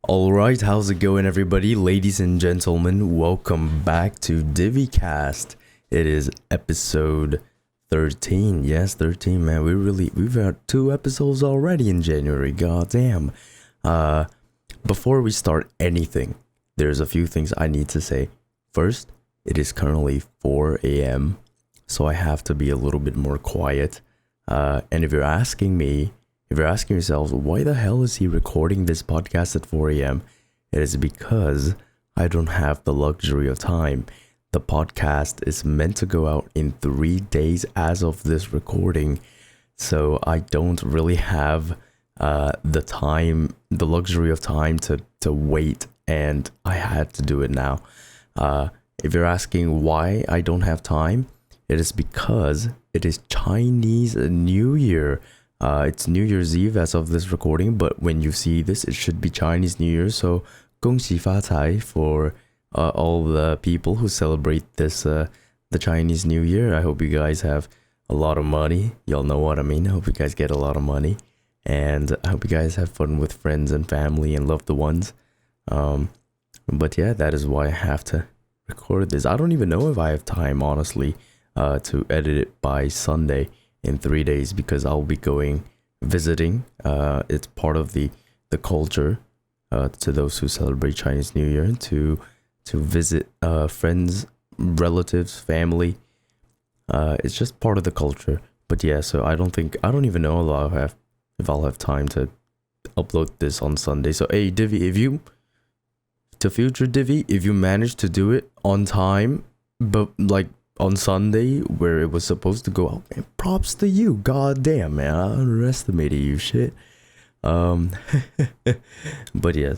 Alright, how's it going, everybody? Ladies and gentlemen, welcome back to Divicast. It is episode 13. Yes, 13, man. We've had 2 episodes already in January. God damn. Before we start anything, there's a few things I need to say. First, it is currently 4 a.m., so I have to be a little bit more quiet. And if you're asking yourselves, why the hell is he recording this podcast at 4 a.m.? It is because I don't have the luxury of time. The podcast is meant to go out in 3 days as of this recording, so I don't really have the luxury of time to wait, and I had to do it now. If you're asking why I don't have time, it is because it is Chinese New Year. It's New Year's Eve as of this recording, but when you see this, it should be Chinese New Year. So, 恭喜发财 for all the people who celebrate this the Chinese New Year. I hope you guys have a lot of money. Y'all know what I mean. I hope you guys get a lot of money, and I hope you guys have fun with friends and family and loved ones. But yeah, that is why I have to record this. I don't even know if I have time, honestly, to edit it by Sunday in 3 days, because I'll be going visiting. It's part of the culture to those who celebrate Chinese New Year to visit friends, relatives, family. It's just part of the culture. But yeah, so I don't even know if I'll have time to upload this on Sunday. So hey, Divi, if you manage to do it on time, but like on Sunday where it was supposed to go out, man, props to you. God damn, man, I underestimated you, shit. But yeah,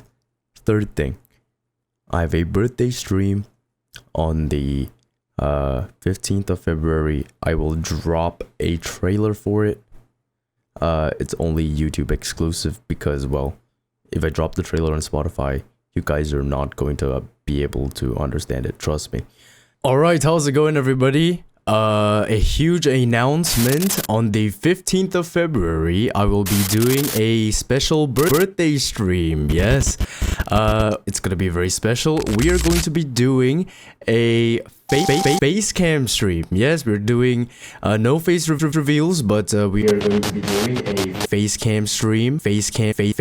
third thing, I have a birthday stream on the 15th of February. I will drop a trailer for it. It's only YouTube exclusive because, well, if I drop the trailer on Spotify, you guys are not going to be able to understand it, trust me. Alright, how's it going, everybody? A huge announcement. On the 15th of February, I will be doing a special birthday stream. Yes, it's gonna be very special. We are going to be doing a face cam stream. Yes, we're doing no face reveals, but we are going to be doing a face cam stream. Face cam stream.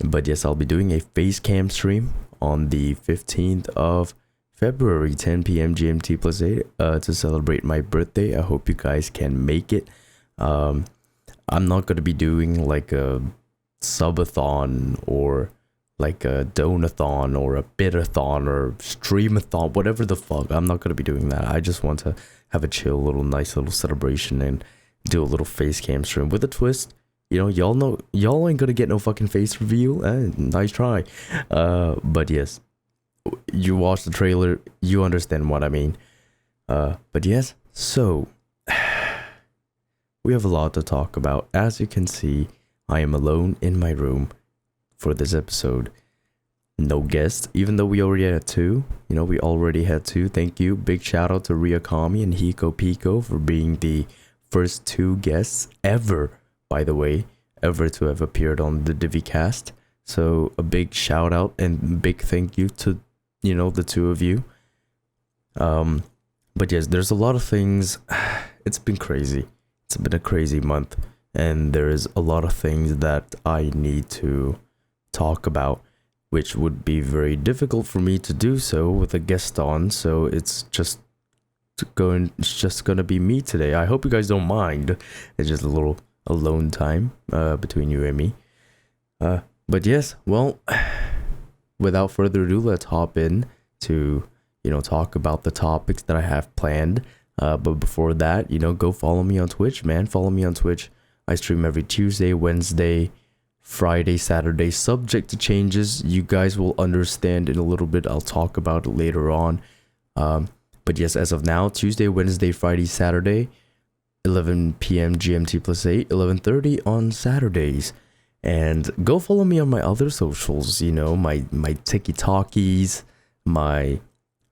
But yes, I'll be doing a face cam stream on the 15th of February, 10 p.m. GMT plus 8, to celebrate my birthday. I hope you guys can make it. I'm not going to be doing like a subathon or like a donathon or a bitathon or streamathon, whatever the fuck. I'm not going to be doing that. I just want to have a chill nice little celebration and do a little face cam stream with a twist. You know, y'all ain't gonna get no fucking face reveal. Nice try. But yes, you watch the trailer, you understand what I mean. But yes, so we have a lot to talk about. As you can see, I am alone in my room for this episode. no guests, even though we already had two. We already had two. Thank you. Big shout out to Ryakami and Hiko Pico for being the first two guests ever, by the way, ever to have appeared on the Divicast. So a big shout out and big thank you to, the two of you. But yes, there's a lot of things. It's been crazy. It's been a crazy month. And there is a lot of things that I need to talk about, which would be very difficult for me to do so with a guest on. So it's just gonna be me today. I hope you guys don't mind. It's just a little alone time between you and me. But yes, well, without further ado, let's hop in to talk about the topics that I have planned. But before that, go follow me on Twitch, man. Follow me on Twitch. I stream every Tuesday, Wednesday, Friday, Saturday, subject to changes. You guys will understand in a little bit. I'll talk about it later on. But yes, as of now, Tuesday, Wednesday, Friday, Saturday, 11 p.m. GMT plus 8, 11:30 on Saturdays. And go follow me on my other socials, my TikTokies, my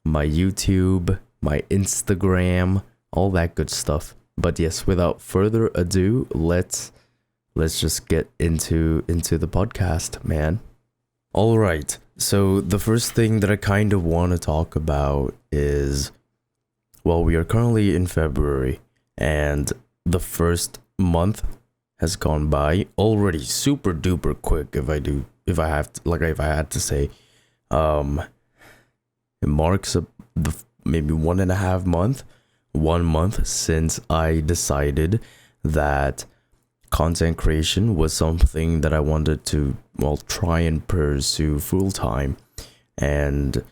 YouTube, my Instagram, all that good stuff. But yes, without further ado, let's just get into the podcast, man. All right. So the first thing that I kind of want to talk about is, well, we are currently in February and the first month has gone by already super duper quick. If I had to say, it marks maybe 1 month since I decided that content creation was something that I wanted to, try and pursue full time. And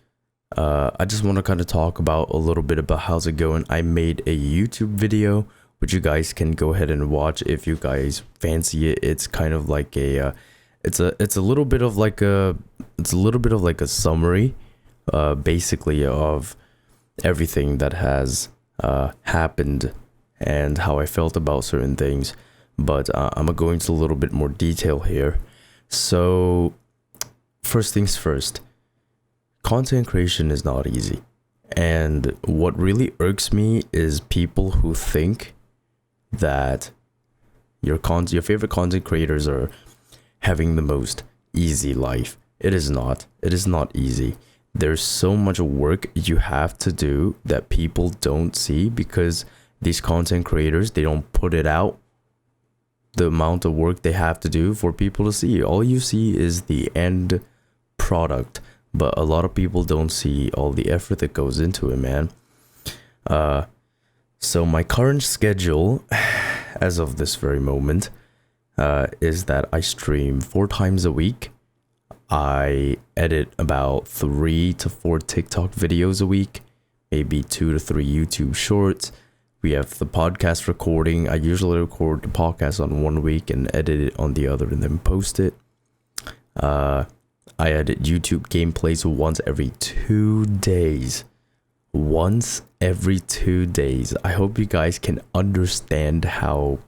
I just want to kind of talk about a little bit about how's it going. I made a YouTube video, which you guys can go ahead and watch if you guys fancy it. It's kind of like it's a little bit of like a summary, basically, of everything that has happened and how I felt about certain things. But I'm gonna go into a little bit more detail here. So first things first, content creation is not easy. And what really irks me is people who think that your favorite content creators are having the most easy life. It is not. It is not easy. There's so much work you have to do that people don't see because these content creators, they don't put it out, the amount of work they have to do for people to see. All you see is the end product, but a lot of people don't see all the effort that goes into it, man. So my current schedule, as of this very moment, is that I stream 4 times a week. I edit about 3 to 4 TikTok videos a week, maybe 2 to 3 YouTube shorts. We have the podcast recording. I usually record the podcast on one week and edit it on the other and then post it. I edit YouTube gameplays once every 2 days. Once every 2 days. I hope you guys can understand how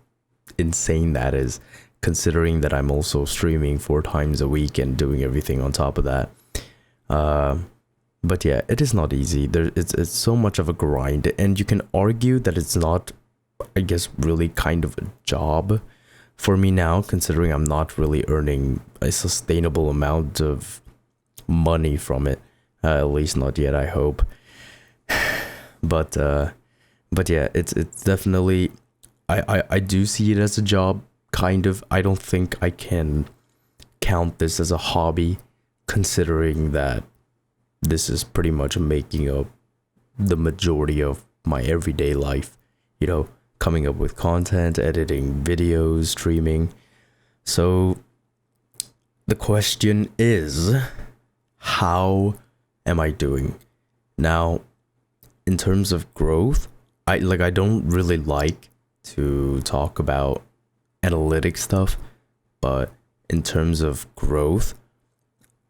insane that is, considering that I'm also streaming 4 times a week and doing everything on top of that. But yeah, it is not easy. It's so much of a grind, and you can argue that it's not, I guess, really kind of a job for me now, considering I'm not really earning a sustainable amount of money from it. At least not yet, I hope. But yeah, it's definitely, I do see it as a job, kind of. I don't think I can count this as a hobby, considering that this is pretty much making up the majority of my everyday life, coming up with content, editing videos, streaming. So the question is, how am I doing? Now, in terms of growth, I don't really like to talk about analytic stuff, but in terms of growth,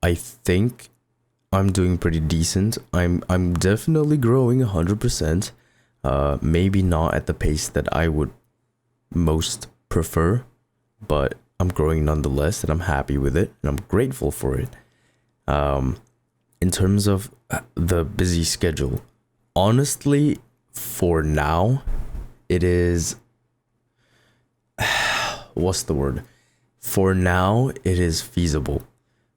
I think I'm doing pretty decent. I'm definitely growing 100%. Maybe not at the pace that I would most prefer, but I'm growing nonetheless, and I'm happy with it, and I'm grateful for it. In terms of the busy schedule, honestly, for now, it is what's the word? For now, it is feasible.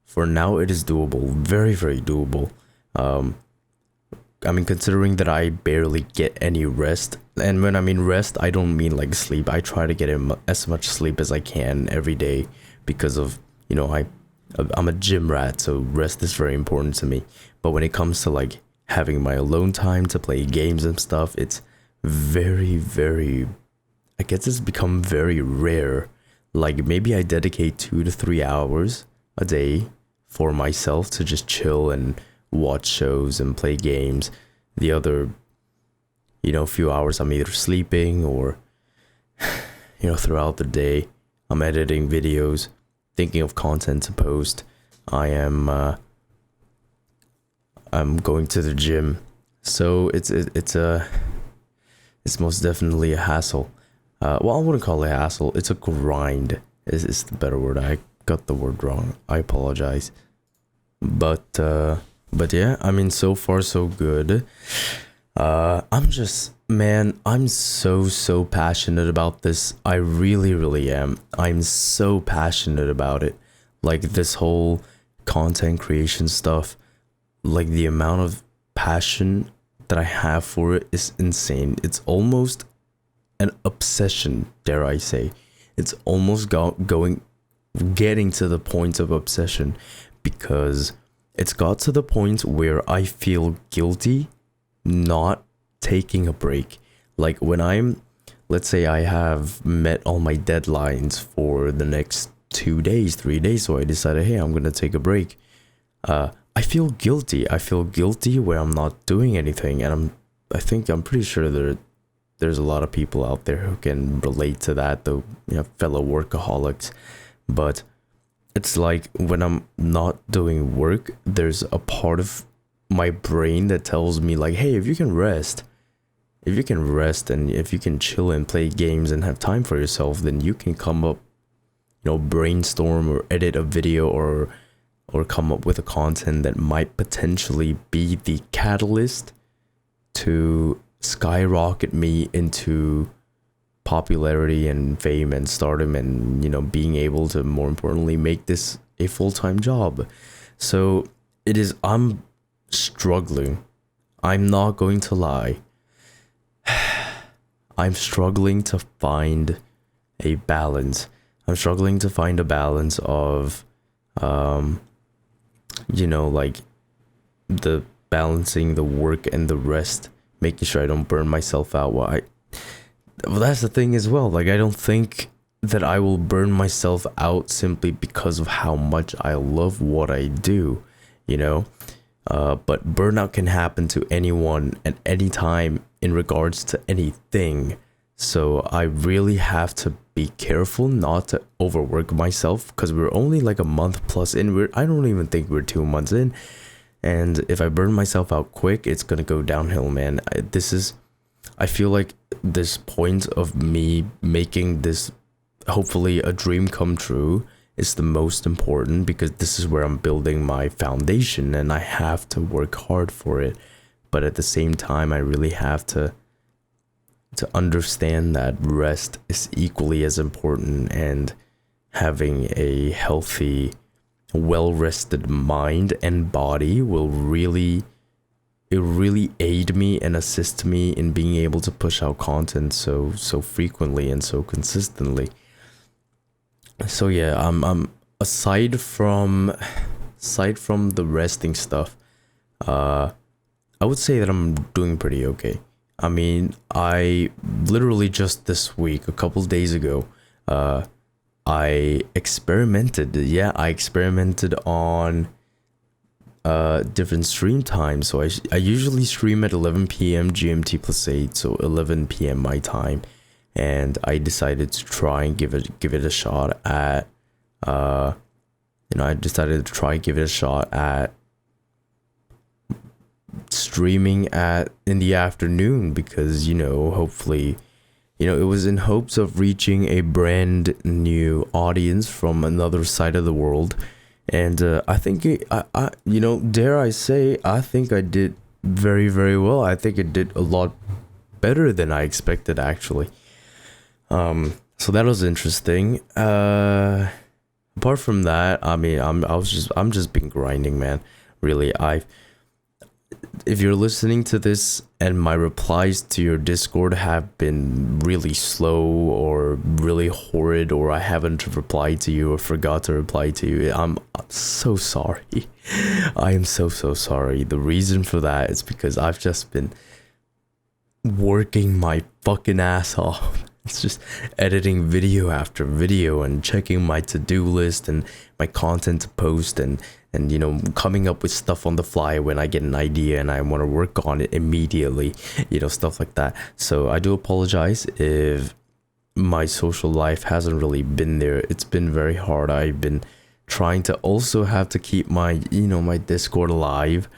For now, it is doable. Very, very doable. I mean, considering that I barely get any rest, and when I mean rest, I don't mean like sleep. I try to get as much sleep as I can every day because of, I'm a gym rat, so rest is very important to me. But when it comes to like having my alone time to play games and stuff, it's very, very, I guess it's become very rare. Like maybe I dedicate 2 to 3 hours a day for myself to just chill and watch shows and play games. The other, few hours I'm either sleeping or, throughout the day, I'm editing videos, thinking of content to post. I'm going to the gym. So it's most definitely a hassle. Well, I wouldn't call it a hassle. It's a grind. Is the better word. I got the word wrong. I apologize. But yeah, I mean, so far so good. I'm so passionate about this. I really, really am. I'm so passionate about it. Like this whole content creation stuff, like the amount of passion that I have for it is insane. It's almost an obsession, dare I say. It's almost getting to the point of obsession, because it's got to the point where I feel guilty not taking a break. Like when let's say I have met all my deadlines for the next 2 days, 3 days, so I decided, hey, I'm gonna take a break. I feel guilty. I feel guilty where I'm not doing anything, and I'm pretty sure there's a lot of people out there who can relate to that, though, fellow workaholics. But it's like when I'm not doing work, there's a part of my brain that tells me like, hey, if you can rest and if you can chill and play games and have time for yourself, then you can come up, brainstorm or edit a video or come up with a content that might potentially be the catalyst to skyrocket me into popularity and fame and stardom, and being able to, more importantly, make this a full-time job. So I'm struggling. I'm not going to lie. I'm struggling to find a balance. I'm struggling to find a balance of like the balancing the work and the rest, making sure I don't burn myself out. Well, that's the thing as well. Like, I don't think that I will burn myself out simply because of how much I love what I do, but burnout can happen to anyone at any time in regards to anything. So I really have to be careful not to overwork myself, because we're only like a month plus in. I don't even think we're 2 months in. And if I burn myself out quick, it's going to go downhill, man. I feel like this point of me making this hopefully a dream come true is the most important, because this is where I'm building my foundation and I have to work hard for it. But at the same time, I really have to understand that rest is equally as important, and having a healthy, well-rested mind and body will really aid me and assist me in being able to push out content so frequently and so consistently. So yeah, I'm aside from the resting stuff, I would say that I'm doing pretty okay. I mean, I literally just this week, a couple days ago, I experimented. Yeah, I experimented on different stream times. So I usually stream at 11 p.m. GMT plus 8, so 11 p.m. my time, and I decided to try and give it a shot at streaming in the afternoon, because hopefully it was in hopes of reaching a brand new audience from another side of the world, And I think you know, dare I say, I think I did very, very well. I think it did a lot better than I expected, actually. So that was interesting. Apart from that, I mean, I'm just been grinding, man. Really, if you're listening to this and my replies to your Discord have been really slow or really horrid, or I haven't replied to you or forgot to reply to you, I'm so sorry. I am so sorry. The reason for that is because I've just been working my fucking ass off. It's just editing video after video and checking my to-do list and my content to post, and you know, coming up with stuff on the fly when I get an idea and I want to work on it immediately, you know, stuff like that. So I do apologize if my social life hasn't really been there. It's been very hard. I've been trying to also have to keep my, you know, my Discord alive.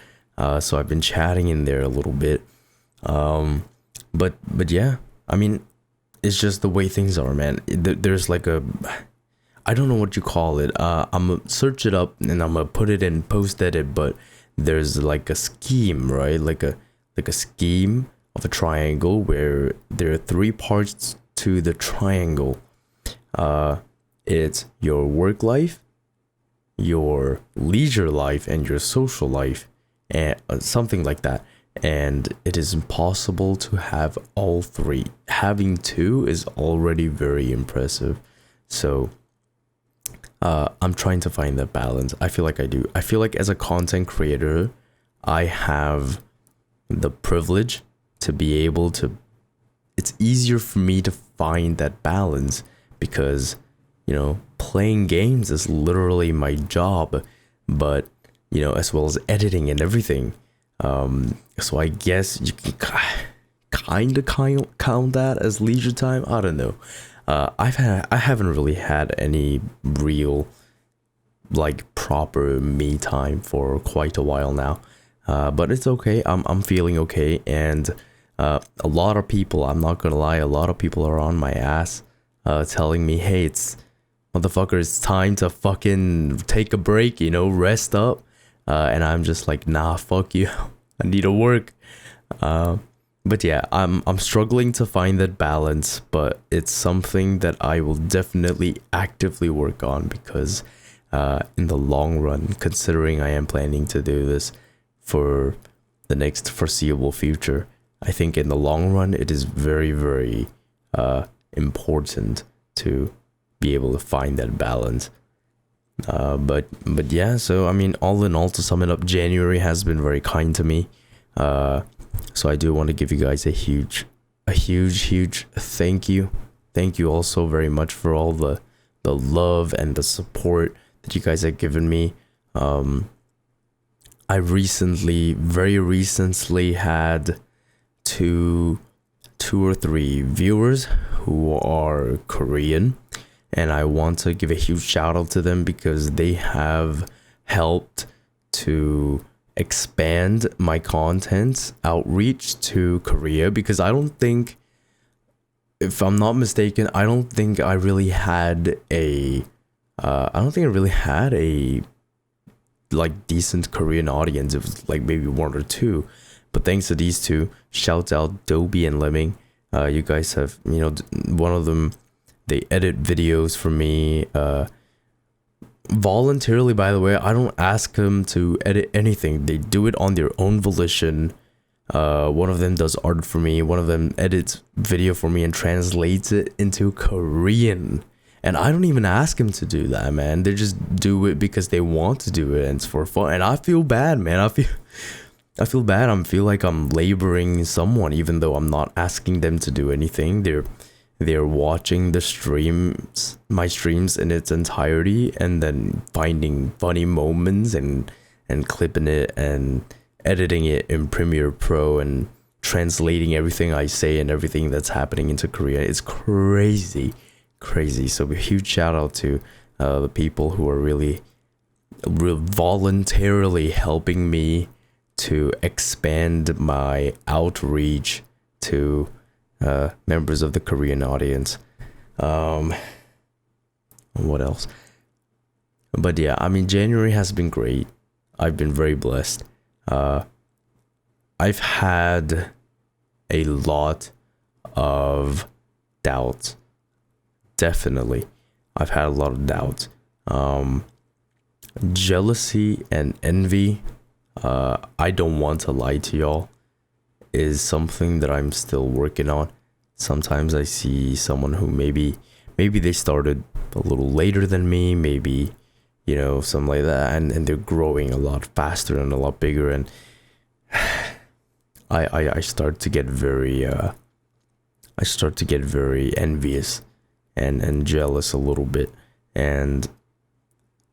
So I've been chatting in there a little bit. But yeah, I mean, it's just the way things are, man. There's like I don't know what you call it. I'm gonna search it up and I'm gonna put it in post edit, but there's like a scheme, right? Like a scheme of a triangle where there are three parts to the triangle. It's your work life, your leisure life, and your social life, and something like that. And it is impossible to have all three. Having two is already very impressive. So I'm trying to find that balance. I feel like I do. I feel like as a content creator, I have the privilege to be able to, it's easier for me to find that balance because, you know, playing games is literally my job, but, you know, as well as editing and everything. So I guess you can kind of count that as leisure time. I don't know. I haven't really had any real, like, proper me time for quite a while now. But it's okay. I'm feeling okay, and a lot of people, I'm not gonna lie, a lot of people are on my ass, telling me, hey, motherfucker, it's time to fucking take a break, you know, rest up. And I'm just like, nah, fuck you. I need to work. But yeah, I'm struggling to find that balance, but it's something that I will definitely actively work on because in the long run, considering I am planning to do this for the next foreseeable future, I think in the long run it is very, very important to be able to find that balance. But yeah, so I mean, all in all, to sum it up, January has been very kind to me. So I do want to give you guys a huge thank you. Thank you also very much for all the love and the support that you guys have given me. I very recently had two or three viewers who are Korean, and I want to give a huge shout out to them because they have helped to expand my content outreach to Korea, because I don't think, if I'm not mistaken, I don't think I really had a like decent Korean audience. It was like maybe one or two, but thanks to these two, shout out Dobie and Lemming. You guys have, you know, one of them, they edit videos for me voluntarily, by the way. I don't ask them to edit anything. They do it on their own volition. One of them does art for me. One of them edits video for me and translates it into Korean. And I don't even ask them to do that, man. They just do it because they want to do it and it's for fun. And I feel bad, man. I feel bad. I feel like I'm laboring someone, even though I'm not asking them to do anything. They're watching the streams, my streams in its entirety, and then finding funny moments and clipping it and editing it in Premiere Pro and translating everything I say and everything that's happening into Korea. It's crazy. So a huge shout out to the people who are really voluntarily helping me to expand my outreach to members of the Korean audience. What else? But yeah, I mean, January has been great. I've been very blessed. I've had a lot of doubts. Definitely. I've had a lot of doubts. Jealousy and envy, I don't want to lie to y'all, is something that I'm still working on. Sometimes I see someone who maybe they started a little later than me, maybe, you know, something like that, and they're growing a lot faster and a lot bigger, and I start to get very envious and jealous a little bit. And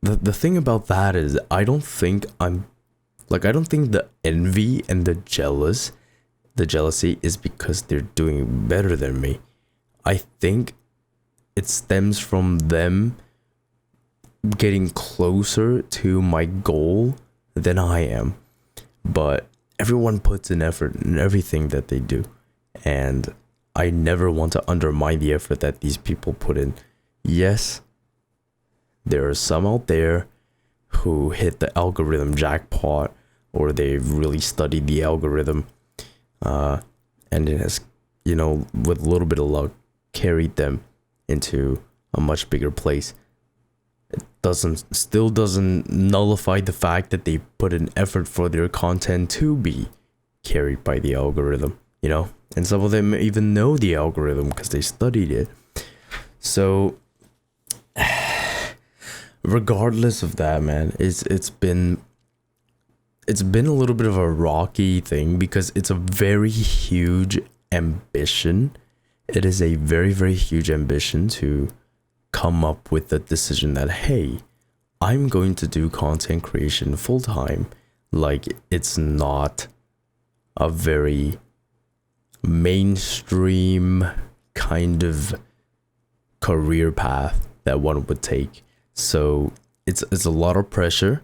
the thing about that is I don't think the envy and the jealousy is because they're doing better than me. I think it stems from them getting closer to my goal than I am. But everyone puts in effort in everything that they do, and I never want to undermine the effort that these people put in. Yes, there are some out there who hit the algorithm jackpot, or they've really studied the algorithm, and it has, you know, with a little bit of luck, carried them into a much bigger place. It still doesn't nullify the fact that they put an effort for their content to be carried by the algorithm, you know? And some of them even know the algorithm because they studied it. So regardless of that, man, it's been a little bit of a rocky thing because it's a very huge ambition. It is a very, very huge ambition to come up with the decision that, hey, I'm going to do content creation full time. Like, it's not a very mainstream kind of career path that one would take. So it's a lot of pressure.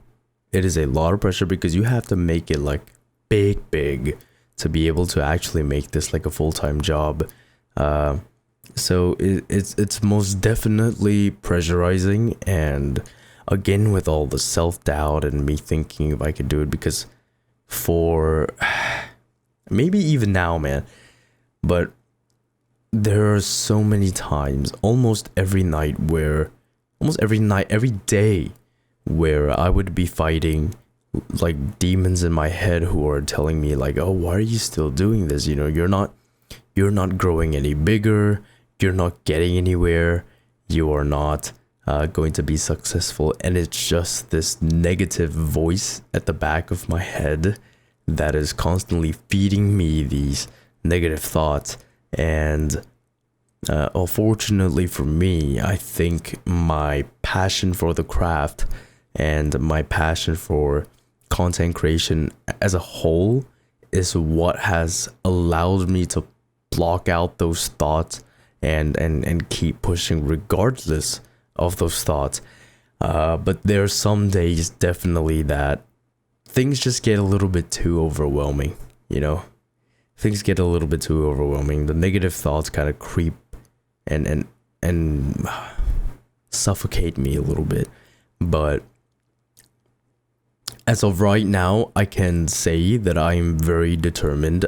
It is a lot of pressure because you have to make it like big to be able to actually make this like a full-time job. So it's most definitely pressurizing, and again with all the self-doubt and me thinking if I could do it, because for maybe even now, man, but there are so many times, every day where I would be fighting like demons in my head who are telling me like, oh, why are you still doing this? You know, you're not growing any bigger. You're not getting anywhere. You are not going to be successful. And it's just this negative voice at the back of my head that is constantly feeding me these negative thoughts. And unfortunately for me, I think my passion for the craft and my passion for content creation as a whole is what has allowed me to block out those thoughts and keep pushing regardless of those thoughts. But there are some days definitely that things just get a little bit too overwhelming, you know? Things get a little bit too overwhelming. The negative thoughts kind of creep and suffocate me a little bit. But as of right now, I can say that I'm very determined.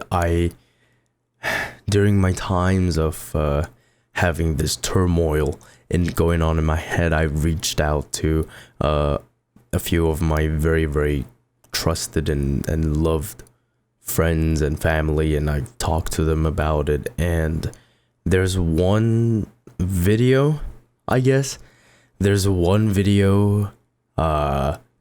During my times of having this turmoil going on in my head, I've reached out to a few of my very, very trusted and loved friends and family, and I've talked to them about it. And there's one video, I guess. There's one video, 2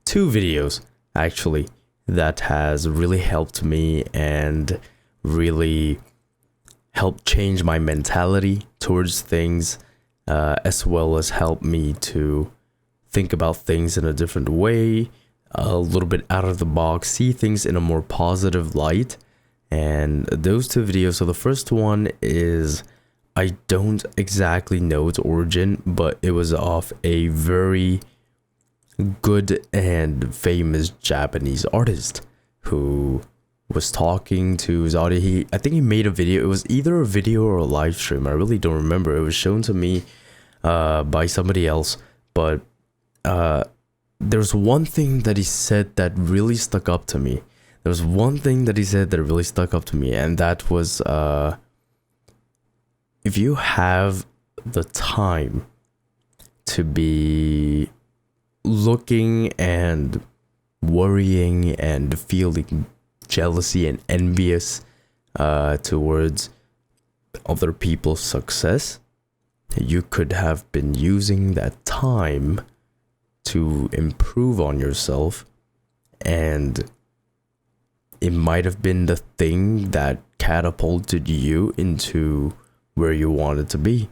videos actually, that has really helped me and really helped change my mentality towards things, as well as help me to think about things in a different way, a little bit out of the box, see things in a more positive light. And those 2 videos, so the first one is, I don't exactly know its origin, but it was of a very good and famous Japanese artist who was talking to his audience. I think he made a video. It was either a video or a live stream. I really don't remember. It was shown to me by somebody else. But there's one thing that he said that really stuck up to me. There's one thing that he said that really stuck up to me, and that was, if you have the time to be looking and worrying and feeling jealousy and envious towards other people's success, you could have been using that time to improve on yourself, and it might have been the thing that catapulted you into where you wanted to be.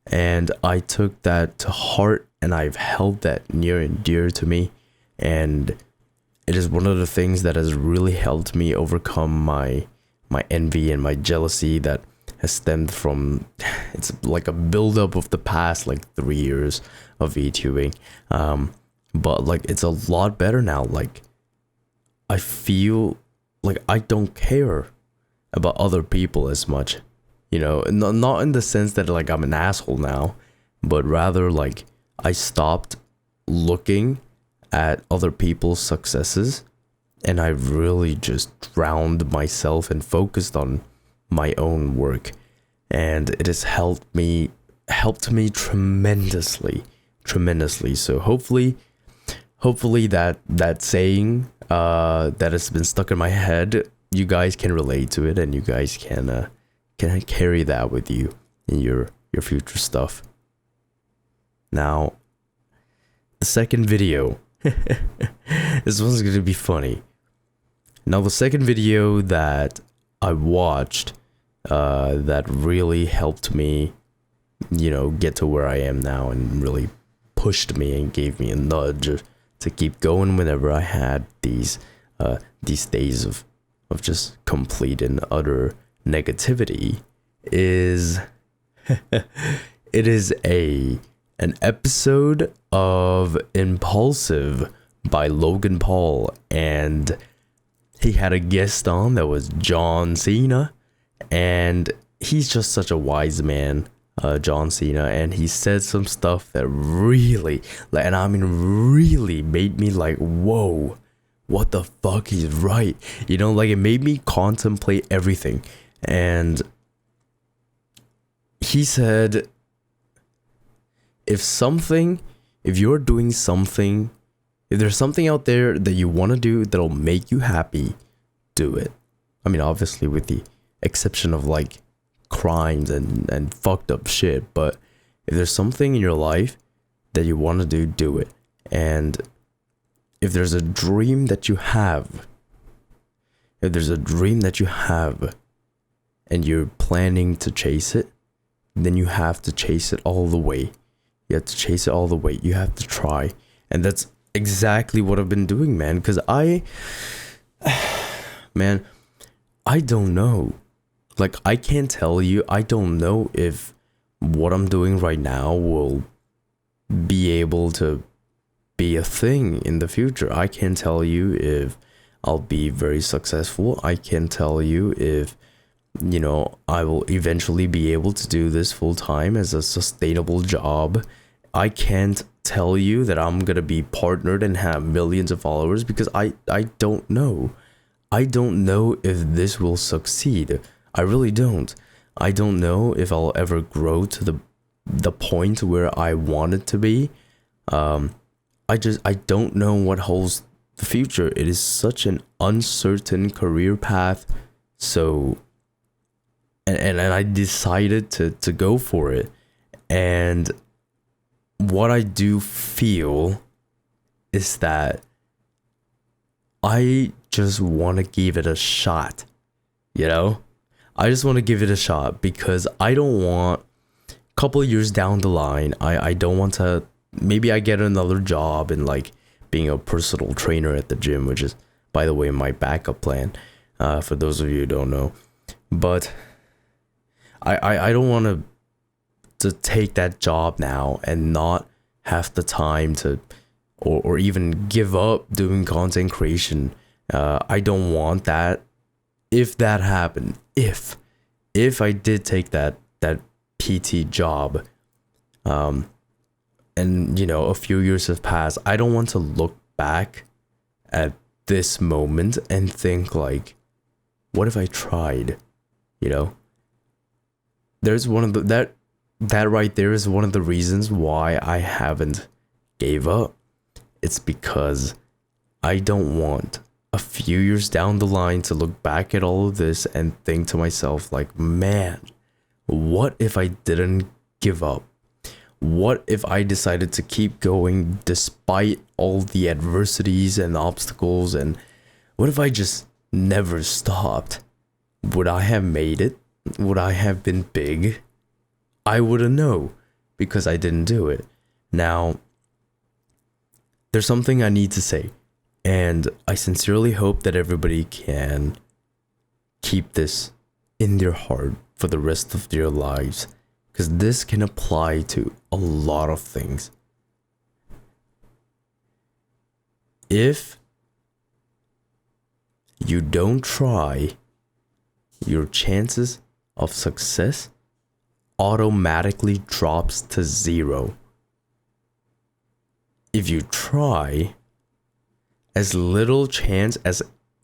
And I took that to heart, and I've held that near and dear to me, and it is one of the things that has really helped me overcome my envy and my jealousy that has stemmed from, it's like a buildup of the past like 3 years of VTubing. But like, it's a lot better now. Like, I feel like I don't care about other people as much, you know, not in the sense that like I'm an asshole now, but rather like I stopped looking at other people's successes, and I really just drowned myself and focused on my own work, and it has helped me tremendously. So hopefully that saying that has been stuck in my head, you guys can relate to it, and you guys can carry that with you in your future stuff. Now, the second video. This one's gonna be funny. Now, the second video that I watched that really helped me, you know, get to where I am now, and really pushed me and gave me a nudge to keep going whenever I had these days of just complete and utter negativity, is it is an episode of Impulsive by Logan Paul, and he had a guest on that was John Cena, and he's just such a wise man, John Cena, and he said some stuff that really, like, and I mean really made me like, whoa, what the fuck, he's right, you know, like, it made me contemplate everything. And he said, if you're doing something, if there's something out there that you want to do that'll make you happy, do it. I mean, obviously with the exception of like crimes and fucked up shit, but if there's something in your life that you want to do it. And if there's a dream that you have, and you're planning to chase it, then you have to chase it all the way. You have to chase it all the way. You have to try. And that's exactly what I've been doing, man. Because I don't know. Like, I can't tell you. I don't know if what I'm doing right now will be able to be a thing in the future. I can't tell you if I'll be very successful. I can't tell you if, you know, I will eventually be able to do this full time as a sustainable job. I can't tell you that I'm gonna be partnered and have millions of followers, because I don't know. I don't know if this will succeed. I really don't. I don't know if I'll ever grow to the point where I want it to be. I don't know what holds the future. It is such an uncertain career path. So and I decided to go for it. And what I do feel is that I just want to give it a shot, you know? I just want to give it a shot, because I don't want, a couple of years down the line, I don't want to, maybe I get another job in like being a personal trainer at the gym, which is, by the way, my backup plan, for those of you who don't know. But I don't want to take that job now and not have the time to, or even give up doing content creation. I don't want that. If that happened, if I did take that PT job, and and a few years have passed, I don't want to look back at this moment and think like, what if I tried? There's one of the that right there is one of the reasons why I haven't gave up. It's because I don't want a few years down the line to look back at all of this and think to myself like, man, what if I didn't give up? What if I decided to keep going despite all the adversities and obstacles? And what if I just never stopped? Would I have made it? Would I have been big? I wouldn't know because I didn't do it. Now, there's something I need to say, and I sincerely hope that everybody can keep this in their heart for the rest of their lives, because this can apply to a lot of things. If you don't try, your chances of success automatically drops to 0. If you try, as little chance as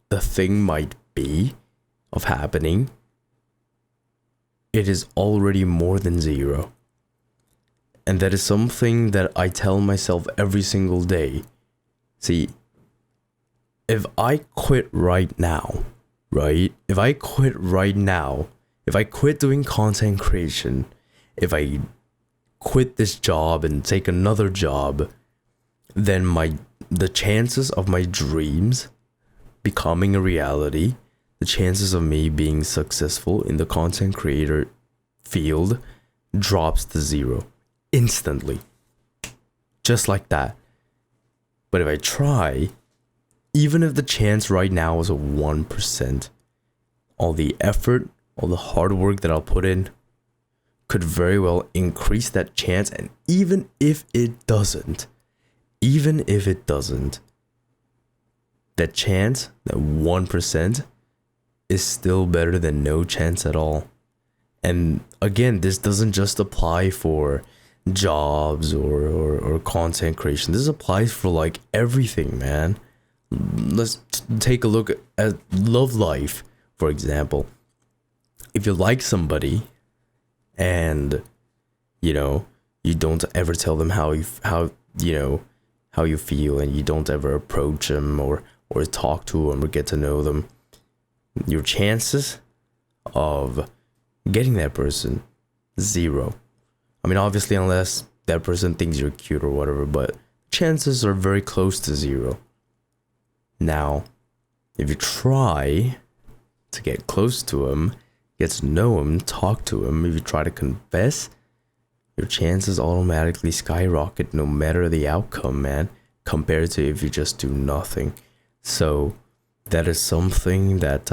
the thing might be of happening, it is already more than 0. And that is something that I tell myself every single day. See, if I quit right now, right? If I quit doing content creation, if I quit this job and take another job, then the chances of my dreams becoming a reality, the chances of me being successful in the content creator field drops to 0 instantly. Just like that. But if I try, even if the chance right now is a 1%, all the effort, all the hard work that I'll put in could very well increase that chance. And even if it doesn't, that chance, that 1%, is still better than no chance at all. And again, this doesn't just apply for jobs or content creation. This applies for like everything, man. Let's take a look at love life, for example. If you like somebody and you don't ever tell them how you feel, and you don't ever approach them or talk to them or get to know them, your chances of getting that person, 0. I mean, obviously, unless that person thinks you're cute or whatever, but chances are very close to 0. Now, if you try to get close to him, get to know him, talk to him, if you try to confess, your chances automatically skyrocket no matter the outcome, man, compared to if you just do nothing. So that is something that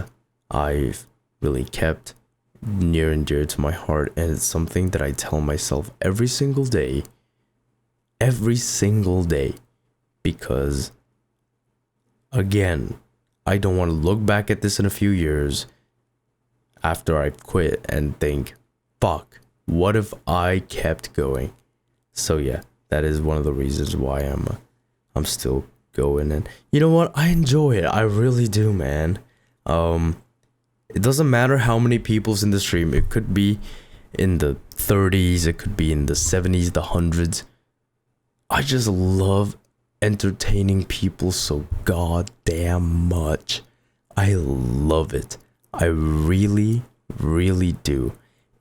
I've really kept near and dear to my heart, and it's something that I tell myself every single day, because again, I don't want to look back at this in a few years after I quit and think, fuck, what if I kept going? So yeah, that is one of the reasons why I'm still going. And you know what? I enjoy it. I really do, man. It doesn't matter how many people's in the stream. It could be in the 30s, it could be in the 70s, the hundreds. I just love entertaining people so goddamn much. I love it. I really, really do.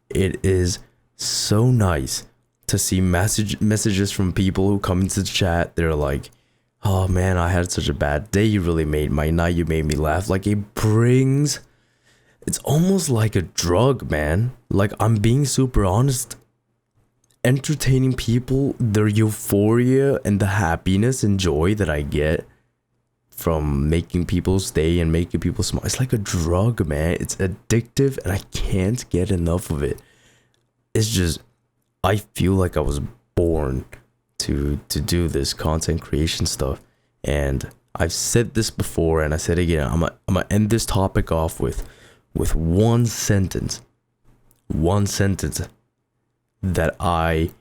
It is so nice to see messages from people who come into the chat. They're like, oh man, I had such a bad day. You really made my night. You made me laugh. Like, it's almost like a drug, man. Like, I'm being super honest. Entertaining people, their euphoria and the happiness and joy that I get from making people stay and making people smile, it's like a drug, man. It's addictive and I can't get enough of it. It's just, I feel like I was born to do this content creation stuff. And I've said this before and I said it again. I'm gonna end this topic off with one sentence that I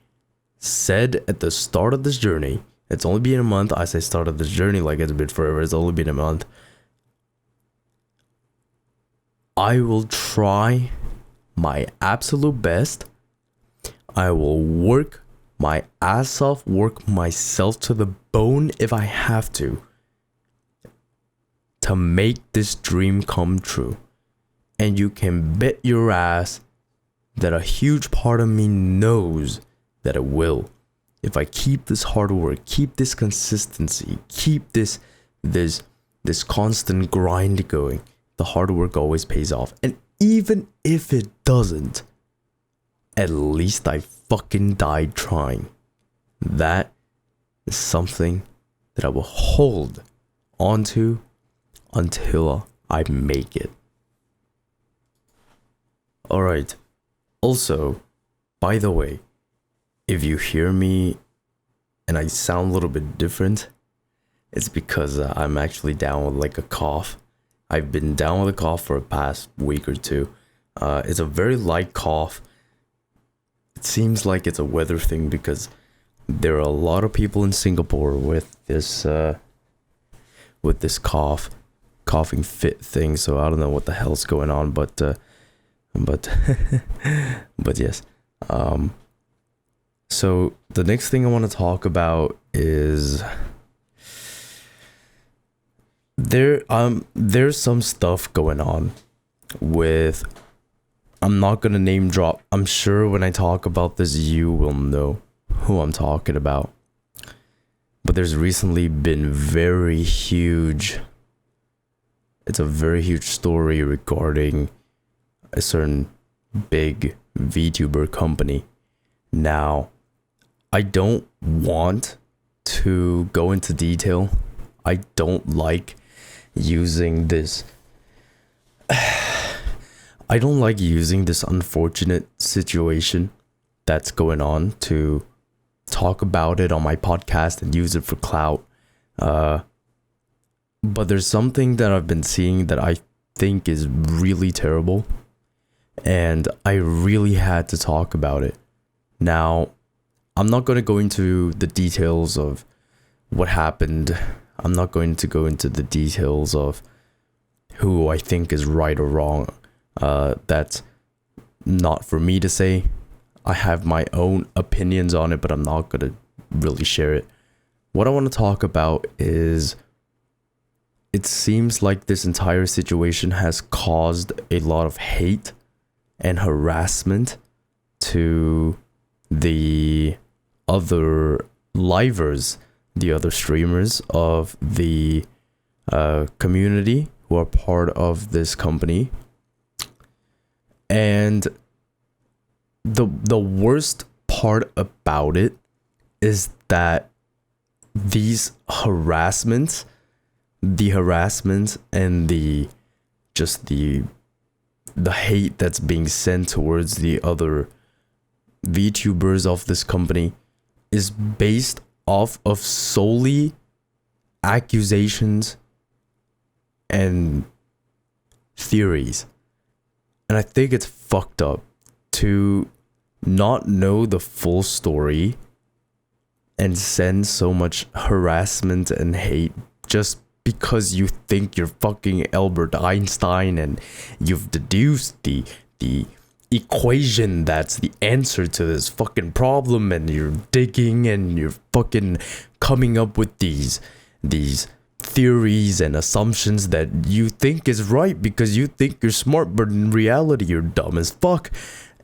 said at the start of this journey, it's only been a month. I say started this journey like it's been forever. It's only been a month. I will try my absolute best. I will work my ass off, work myself to the bone if I have to make this dream come true. And you can bet your ass that a huge part of me knows that it will. If I keep this hard work, keep this consistency, keep this constant grind going, the hard work always pays off. And even if it doesn't, at least I fucking died trying. That is something that I will hold onto until I make it. Alright. Also, by the way, if you hear me and I sound a little bit different, it's because I'm actually down with like a cough. I've been down with a cough for the past week or two. It's a very light cough. It seems like it's a weather thing because there are a lot of people in Singapore with this coughing fit thing. So I don't know what the hell's going on, but yes. So the next thing I want to talk about is there's some stuff going on with, I'm not gonna name drop. I'm sure when I talk about this, you will know who I'm talking about. But there's recently been it's a very huge story regarding a certain big VTuber company. Now, I don't want to go into detail. I don't like using this. I don't like using this unfortunate situation that's going on to talk about it on my podcast and use it for clout. But there's something that I've been seeing that I think is really terrible, and I really had to talk about it. Now, I'm not going to go into the details of what happened. I'm not going to go into the details of who I think is right or wrong. That's not for me to say. I have my own opinions on it, but I'm not going to really share it. What I want to talk about is, it seems like this entire situation has caused a lot of hate and harassment to the other livers, the other streamers of the community who are part of this company. And the worst part about it is that these harassments, and the hate that's being sent towards the other VTubers of this company is based off of solely accusations and theories. And I think it's fucked up to not know the full story and send so much harassment and hate just because you think you're fucking Albert Einstein and you've deduced the equation that's the answer to this fucking problem, and you're digging and you're fucking coming up with these theories and assumptions that you think is right because you think you're smart, but in reality you're dumb as fuck.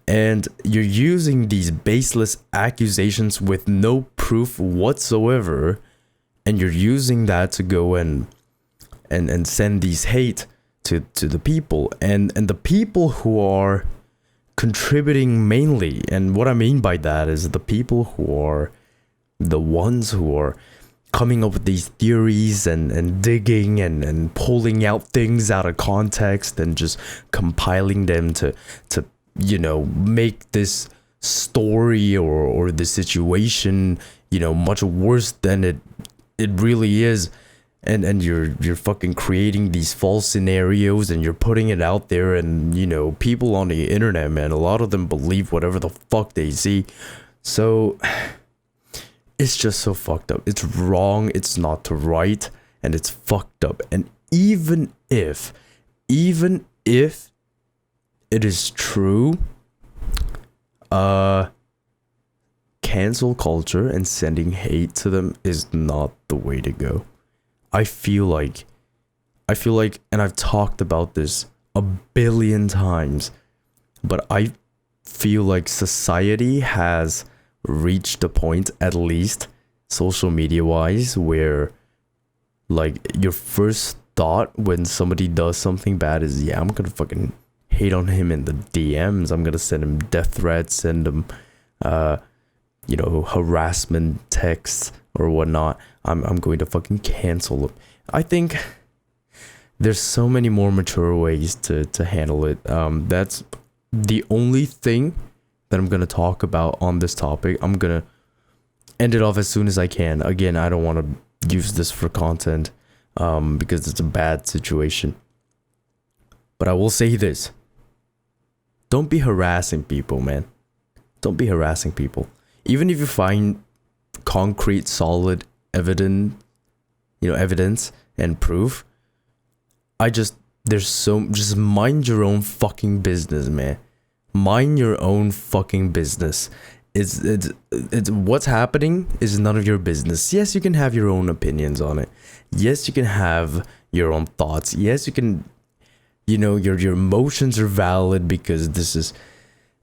And you're using these baseless accusations with no proof whatsoever, and you're using that to go and send these hate to the people and the people who are contributing mainly. And what I mean by that is the people who are the ones who are coming up with these theories and digging and pulling out things out of context and just compiling them to make this story or the situation much worse than it really is. And you're fucking creating these false scenarios and you're putting it out there, and people on the internet, man, a lot of them believe whatever the fuck they see. So It's just so fucked up. It's wrong, it's not right, and it's fucked up. And even if it is true, cancel culture and sending hate to them is not the way to go. I feel like, and I've talked about this a billion times, but I feel like society has reached a point, at least social media wise, where like your first thought when somebody does something bad is, yeah, I'm gonna fucking hate on him in the DMs. I'm gonna send him death threats, send him harassment texts or whatnot. I'm going to fucking cancel him. I think there's so many more mature ways to handle it. That's the only thing that I'm gonna talk about on this topic. I'm gonna end it off as soon as I can. Again, I don't want to use this for content because it's a bad situation. But I will say this. Don't be harassing people, man. Don't be harassing people. Even if you find concrete, solid evidence and proof, just mind your own fucking business, man. Mind your own fucking business. It's what's happening is none of your business. Yes, you can have your own opinions on it. Yes, you can have your own thoughts. Yes, you can, your emotions are valid because this is,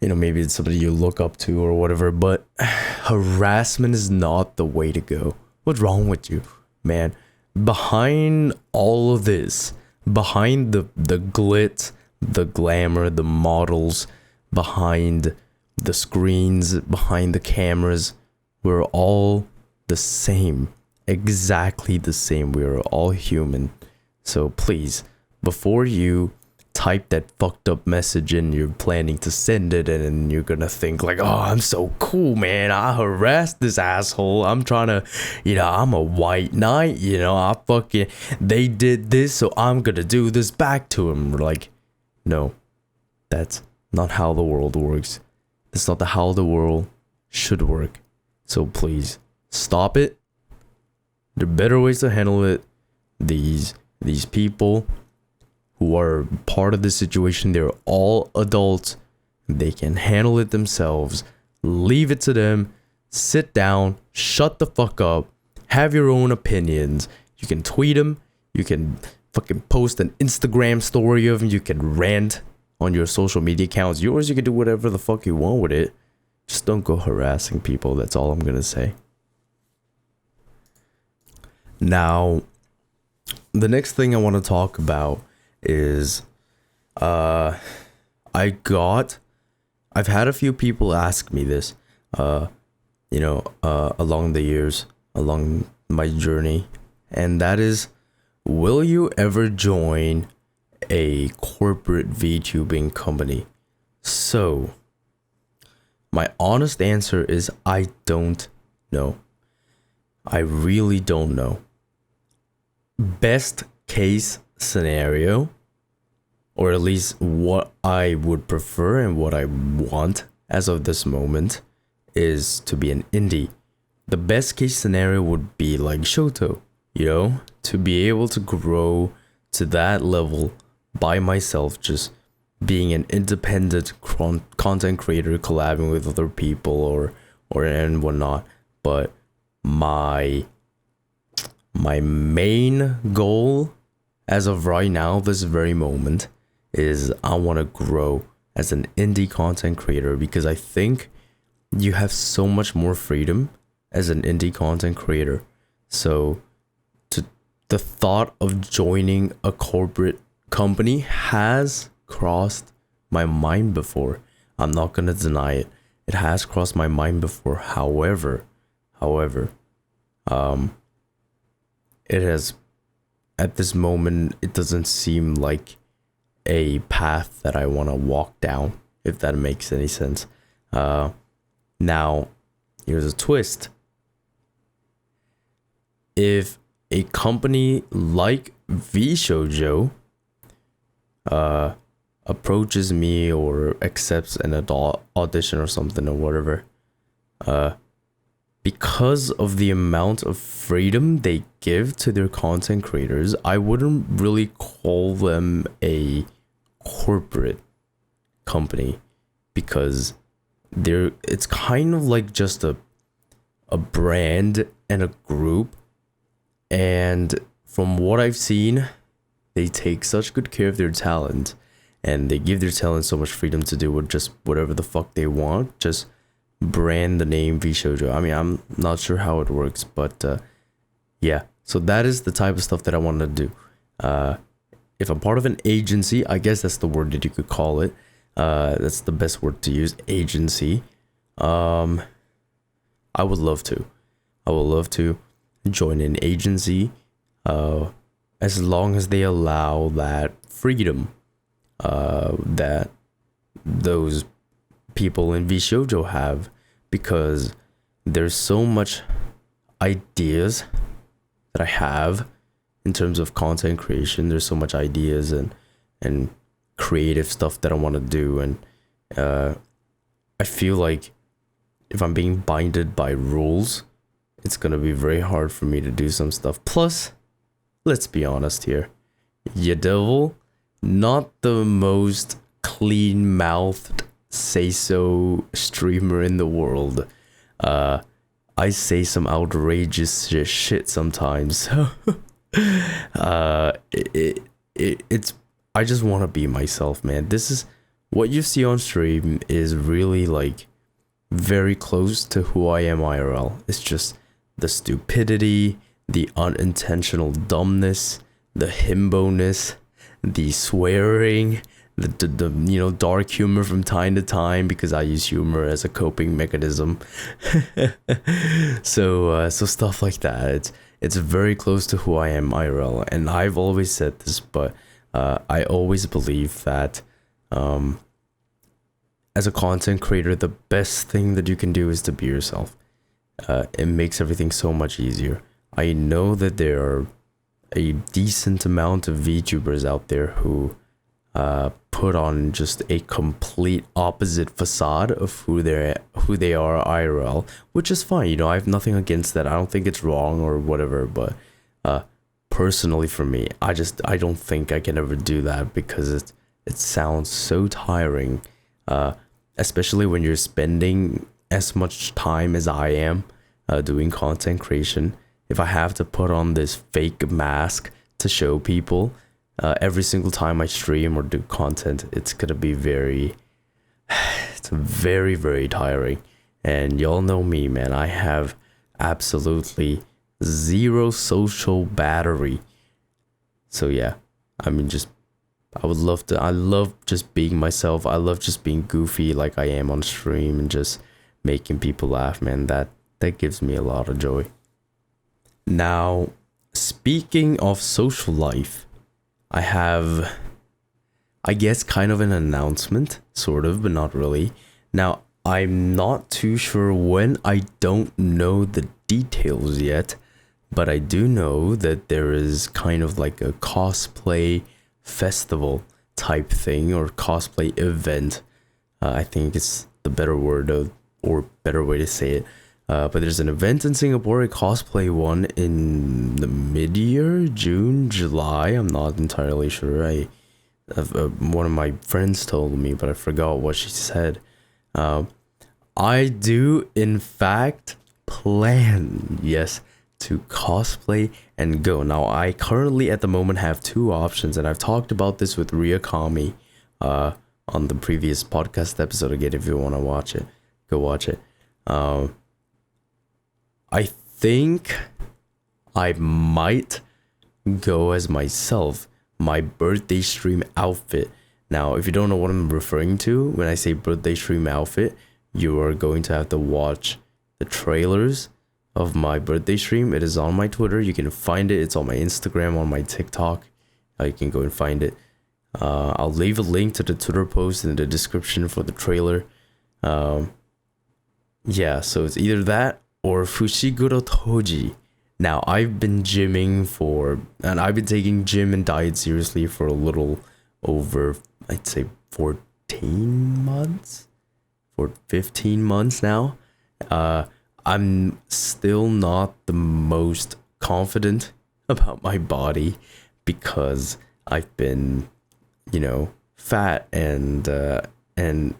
maybe it's somebody you look up to or whatever, but harassment is not the way to go. What's wrong with you, man? Behind all of this, behind the glitz, the glamour, the models, behind the screens, behind the cameras, we're all the same. Exactly the same. We are all human. So please, before you type that fucked up message and you're planning to send it and you're gonna think like, oh, I'm so cool, man, I harassed this asshole, I'm trying to, I'm a white knight, they did this, so I'm gonna do this back to him. We're like, no, that's not how the world works. That's not how the world should work. So please stop it. There are better ways to handle it. These people who are part of the situation, they're all adults. They can handle it themselves. Leave it to them. Sit down. Shut the fuck up. Have your own opinions. You can tweet them. You can fucking post an Instagram story of them. You can rant on your social media accounts. Yours, you can do whatever the fuck you want with it. Just don't go harassing people. That's all I'm gonna say. Now, the next thing I want to talk about is I've had a few people ask me this along the years, along my journey, and that is, will you ever join a corporate VTubing company? So my honest answer is I don't know. I really don't know. Best case scenario, or at least what I would prefer and what I want as of this moment, is to be an indie. The best case scenario would be like Shoto, to be able to grow to that level by myself, just being an independent content creator, collabing with other people or and whatnot. But my main goal as of right now, this very moment, is I want to grow as an indie content creator, because I think you have so much more freedom as an indie content creator. So the thought of joining a corporate company has crossed my mind before. I'm not going to deny it. It has crossed my mind before. However, it has, at this moment, it doesn't seem like a path that I want to walk down, if that makes any sense. Now, here's a twist. If a company like VShojo approaches me or accepts an adult audition or something or whatever, because of the amount of freedom they give to their content creators, I wouldn't really call them a corporate company, because it's kind of like just a brand and a group. And from what I've seen, they take such good care of their talent, and they give their talent so much freedom to do with just whatever the fuck they want. Just brand the name VShojo. I mean, I'm not sure how it works, but yeah. So that is the type of stuff that I want to do. If I'm part of an agency, I guess that's the word that you could call it. That's the best word to use, agency. I would love to. I would love to join an agency, as long as they allow that freedom that those people in VShojo have, because there's so much ideas that I have in terms of content creation. There's so much ideas and creative stuff that I want to do, and I feel like if I'm being binded by rules, it's gonna be very hard for me to do some stuff. Plus, let's be honest here, Yadevil, not the most clean-mouthed say-so streamer in the world. I say some outrageous shit sometimes. It's I just want to be myself, man. This is what you see on stream is really like very close to who I am IRL. It's just the stupidity, the unintentional dumbness, the himbo-ness, the swearing, the dark humor from time to time, because I use humor as a coping mechanism. So stuff like that. It's very close to who I am IRL, and I've always said this, but I always believe that as a content creator, the best thing that you can do is to be yourself. It makes everything so much easier. I know that there are a decent amount of VTubers out there who put on just a complete opposite facade of who they are IRL, which is fine. I have nothing against that. I don't think it's wrong or whatever, but personally for me, I don't think I can ever do that, because it sounds so tiring, especially when you're spending as much time as I am doing content creation. If I have to put on this fake mask to show people every single time I stream or do content, it's gonna be very very tiring. And y'all know me, man. I have absolutely zero social battery. So yeah, I mean, I love just being myself. I love just being goofy like I am on stream and just making people laugh, man. That gives me a lot of joy. Now, speaking of social life, I have, I guess, kind of an announcement, sort of, but not really. Now, I'm not too sure when. I don't know the details yet, but I do know that there is kind of like a cosplay festival type thing, or cosplay event. I think it's the better word or better way to say it. But there's an event in Singapore, a cosplay one, in the mid-year, June, July. I'm not entirely sure. One of my friends told me, but I forgot what she said. I do, in fact, plan, yes, to cosplay and go. Now, I currently at the moment have two options, and I've talked about this with Ria Kami on the previous podcast episode. Again, if you want to watch it, go watch it. I think I might go as myself, my birthday stream outfit. Now, if you don't know what I'm referring to when I say birthday stream outfit, you are going to have to watch the trailers of my birthday stream. It is on my Twitter. You can find it. It's on my Instagram, on my TikTok. You can go and find it. I'll leave a link to the Twitter post in the description for the trailer. Yeah, so it's either that or Fushiguro Toji. Now, I've been and I've been taking gym and diet seriously for a little over, I'd say 14 months, for 15 months now. I'm still not the most confident about my body because I've been, fat and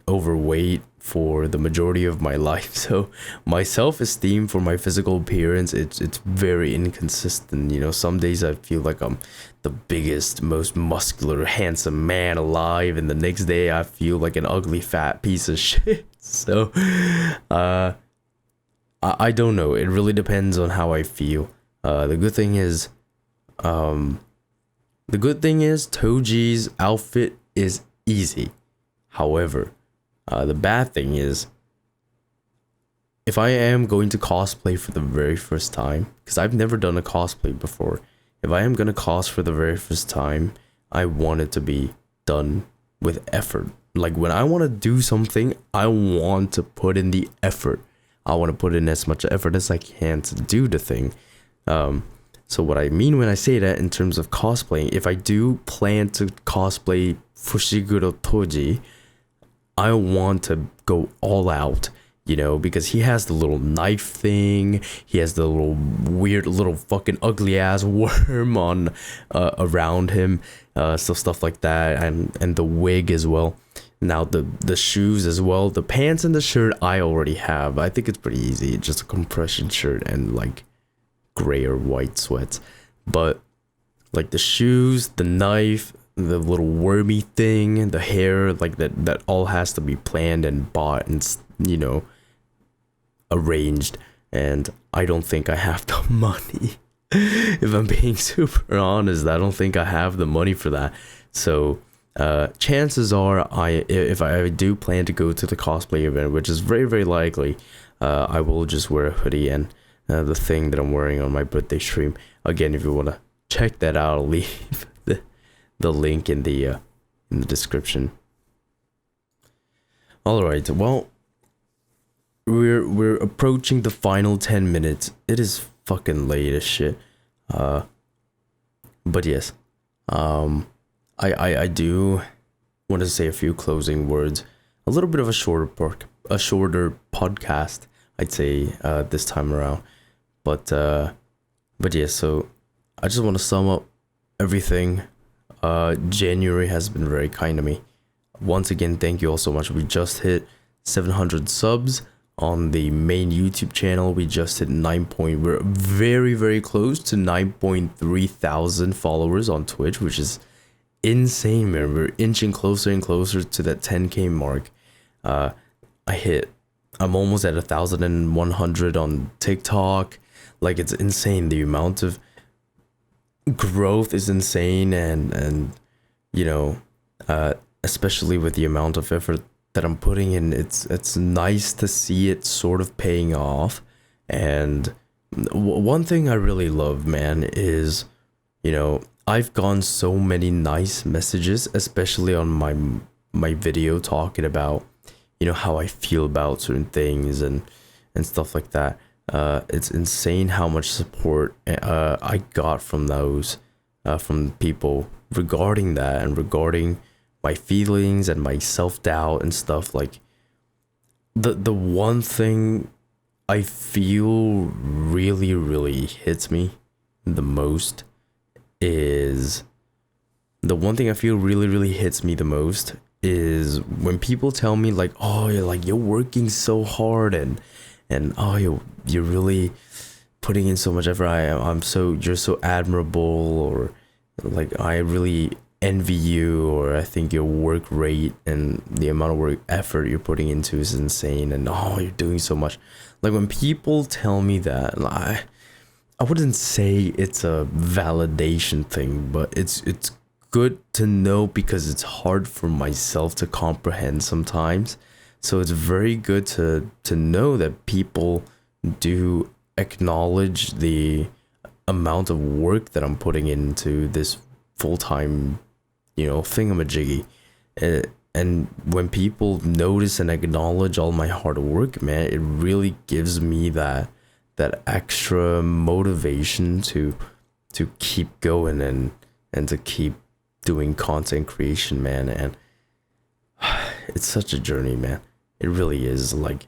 overweight for the majority of my life. So my self-esteem for my physical appearance, it's very inconsistent. Some days I feel like I'm the biggest, most muscular, handsome man alive, and the next day I feel like an ugly fat piece of shit. So I don't know. It really depends on how I feel. The good thing is Toji's outfit is easy. However, the bad thing is, if I am going to cosplay for the very first time, because I've never done a cosplay before, if I am going to cos for the very first time, I want it to be done with effort. Like, when I want to do something, I want to put in the effort. I want to put in as much effort as I can to do the thing. So what I mean when I say that in terms of cosplaying, if I do plan to cosplay Fushiguro Toji, I want to go all out, because he has the little knife thing, he has the little weird little fucking ugly ass worm on around him, so stuff like that, and the wig as well. Now the shoes as well, the pants and the shirt I already have. I think it's pretty easy, just a compression shirt and like gray or white sweats. But like the shoes, the knife, the little wormy thing, the hair, like that all has to be planned and bought and arranged, and I don't think I have the money. If I'm being super honest, I don't think I have the money for that. So chances are, if I do plan to go to the cosplay event, which is very, very likely, I will just wear a hoodie and the thing that I'm wearing on my birthday stream. Again, if you want to check that out, I'll leave the link in the description. All right, well, we're approaching the final 10 minutes. It is fucking late as shit. But yes, I do want to say a few closing words. A little bit of a shorter podcast, I'd say, this time around. But yeah, so I just want to sum up everything. January has been very kind to me. Once again, thank you all so much. We just hit 700 subs on the main YouTube channel. We just hit we're very, very close to 9.3 thousand followers on Twitch, which is insane, man. We're inching closer and closer to that 10k mark. I'm almost at 1,100 on TikTok. Like, it's insane. The amount of growth is insane, and especially with the amount of effort that I'm putting in, it's nice to see it sort of paying off. And one thing I really love, man, is I've gotten so many nice messages, especially on my video talking about how I feel about certain things and stuff like that. It's insane how much support I got from those from people regarding that, and regarding my feelings and my self-doubt and stuff. Like, the one thing I feel really, really hits me the most is when people tell me, like, oh, you're working so hard, and oh, you're really putting in so much effort. You're so admirable, or like, I really envy you, or I think your work rate and the amount of work effort you're putting into is insane, and oh, you're doing so much. Like, when people tell me that, I wouldn't say it's a validation thing, but it's good to know, because it's hard for myself to comprehend sometimes. So it's very good to know that people do acknowledge the amount of work that I'm putting into this full-time, thingamajiggy. And when people notice and acknowledge all my hard work, man, it really gives me that extra motivation to keep going and to keep doing content creation, man. And it's such a journey, man. It really is. Like,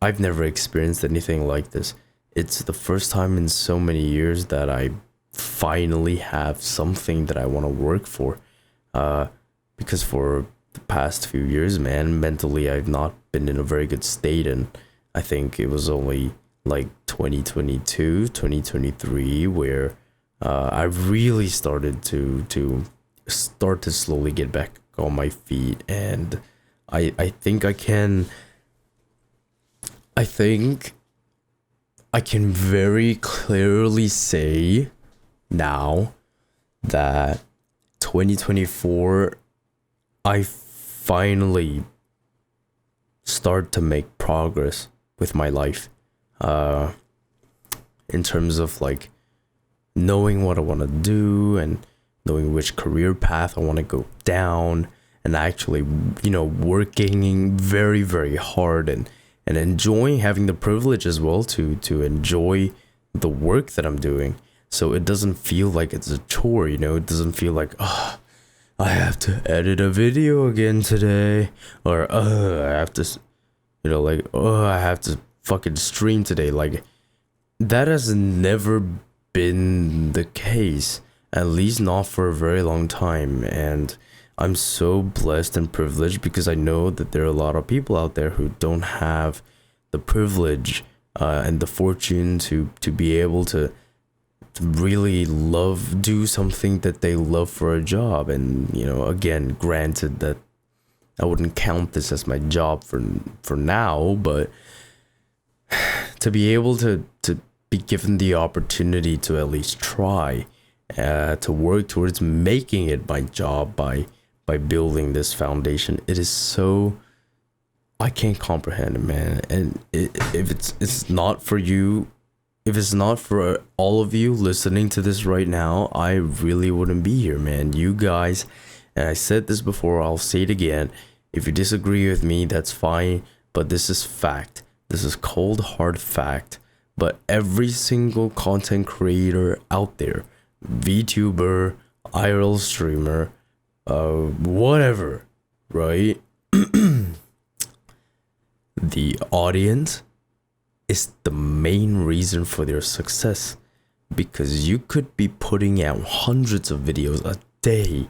I've never experienced anything like this. It's the first time in so many years that I finally have something that I want to work for. Because for the past few years, man, mentally I've not been in a very good state, and I think it was only like 2022, 2023 where I really started to start to slowly get back on my feet, and I think I can very clearly say now that 2024 I finally start to make progress with my life, in terms of like knowing what I want to do and knowing which career path I want to go down, and actually, working very, very hard and enjoying having the privilege as well to enjoy the work that I'm doing. So it doesn't feel like it's a chore, it doesn't feel like, oh, I have to edit a video again today, or I have to, I have to fucking stream today. Like, that has never been the case, at least not for a very long time. And I'm so blessed and privileged because I know that there are a lot of people out there who don't have the privilege and the fortune to be able to really do something that they love for a job. And again, granted that I wouldn't count this as my job for now, but to be able to be given the opportunity to at least try to work towards making it my job by building this foundation, it is so, I can't comprehend it, man. And if it's not for you, if it's not for all of you listening to this right now, I really wouldn't be here, man. You guys, and I said this before, I'll say it again, if you disagree with me, that's fine, but this is fact. This is cold hard fact. But every single content creator out there, VTuber, IRL streamer, whatever, right? The audience is the main reason for their success, because you could be putting out hundreds of videos a day.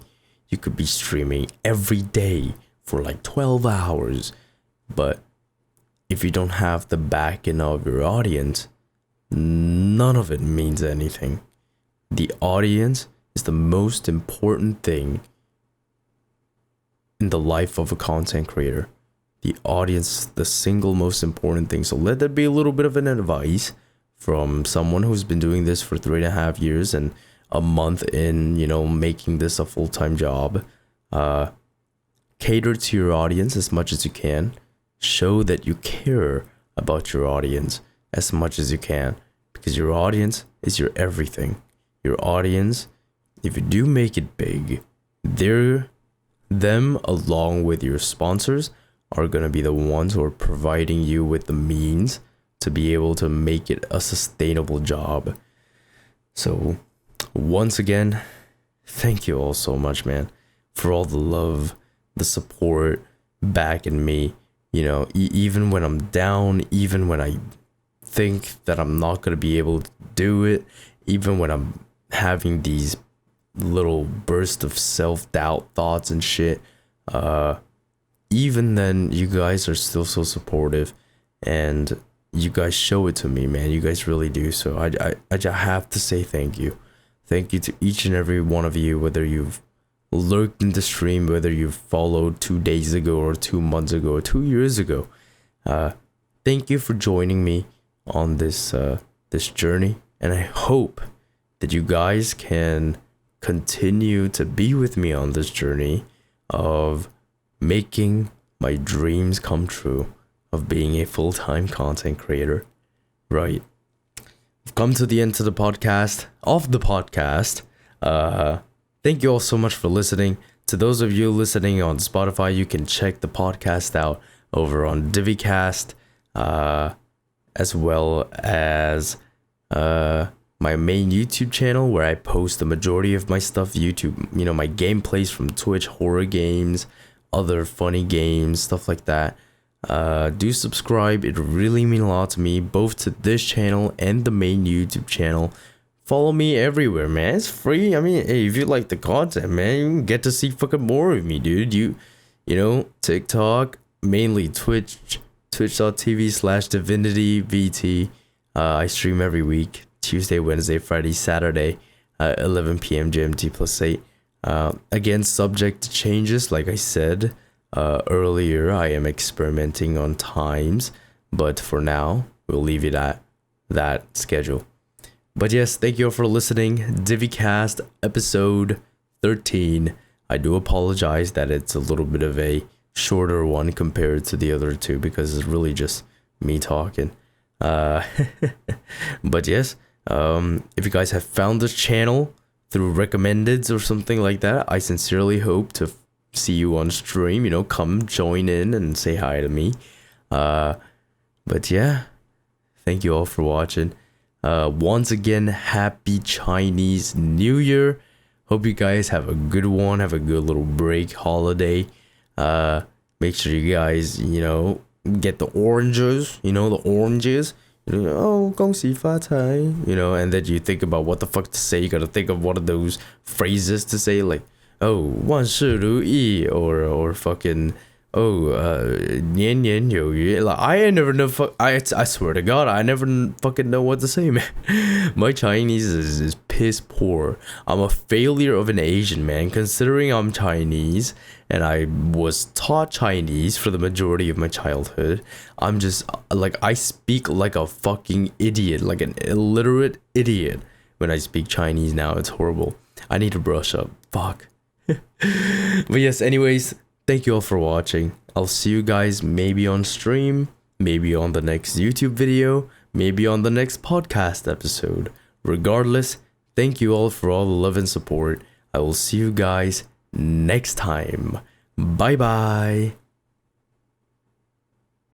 You could be streaming every day for like 12 hours, but if you don't have the backing of your audience, none of it means anything. The audience is the most important thing in the life of a content creator. The audience is the single most important thing. So let that be a little bit of an advice from someone who's been doing this for 3.5 years and a month in, making this a full-time job. Cater to your audience as much as you can. Show that you care about your audience as much as you can, because your audience is your everything. Your audience, if you do make it big, them along with your sponsors are going to be the ones who are providing you with the means to be able to make it a sustainable job. So once again, thank you all so much, man, for all the love, the support back in me. Even when I'm down, even when I think that I'm not going to be able to do it, even when I'm having these little bursts of self-doubt thoughts and shit, even then, you guys are still so supportive, and you guys show it to me, man. You guys really do. So I just have to say thank you. Thank you to each and every one of you, whether you've lurked in the stream, whether you've followed 2 days ago or 2 months ago or 2 years ago. Thank you for joining me on this journey, and I hope that you guys can continue to be with me on this journey of making my dreams come true, of being a full-time content creator. Right. I've come to the end of the podcast. Thank you all so much for listening. To those of you listening on Spotify, you can check the podcast out over on Divicast, as well as my main YouTube channel, where I post the majority of my stuff. YouTube, my gameplays from Twitch, horror games, other funny games, stuff like that. Do subscribe. It really means a lot to me, both to this channel and the main YouTube channel. Follow me everywhere, man. It's free. I mean, hey, if you like the content, man, you get to see fucking more of me, dude. You know, TikTok, mainly Twitch, twitch.tv/divinityvt. I stream every week, Tuesday, Wednesday, Friday, Saturday, 11 p.m. GMT +8. Again, subject to changes, like I said earlier. I am experimenting on times, but for now, we'll leave it at that schedule. But yes, thank you all for listening. Divicast episode 13. I do apologize that it's a little bit of a shorter one compared to the other two, because it's really just me talking. But yes, if you guys have found this channel through recommendeds or something like that, I sincerely hope to see you on stream. You know, come join in and say hi to me. But yeah, thank you all for watching. Once again, happy Chinese New Year. Hope you guys have a good one, have a good little break holiday. Make sure you guys, you know, get the oranges, you know, oh, 恭喜发财, you know, and then you think about what the fuck to say. You gotta think of one of those phrases to say, like, oh, 万事如意, or fucking, oh, 年年有余. Like, I never know. I swear to God, I never fucking know what to say, man. My Chinese is piss poor. I'm a failure of an Asian, man. Considering I'm Chinese and I was taught Chinese for the majority of my childhood, I'm just like, I speak like a fucking idiot, like an illiterate idiot when I speak Chinese now. It's horrible. I need to brush up. Fuck. But yes, anyways, thank you all for watching. I'll see you guys maybe on stream, maybe on the next YouTube video, maybe on the next podcast episode. Regardless, thank you all for all the love and support. I will see you guys next time. Bye bye.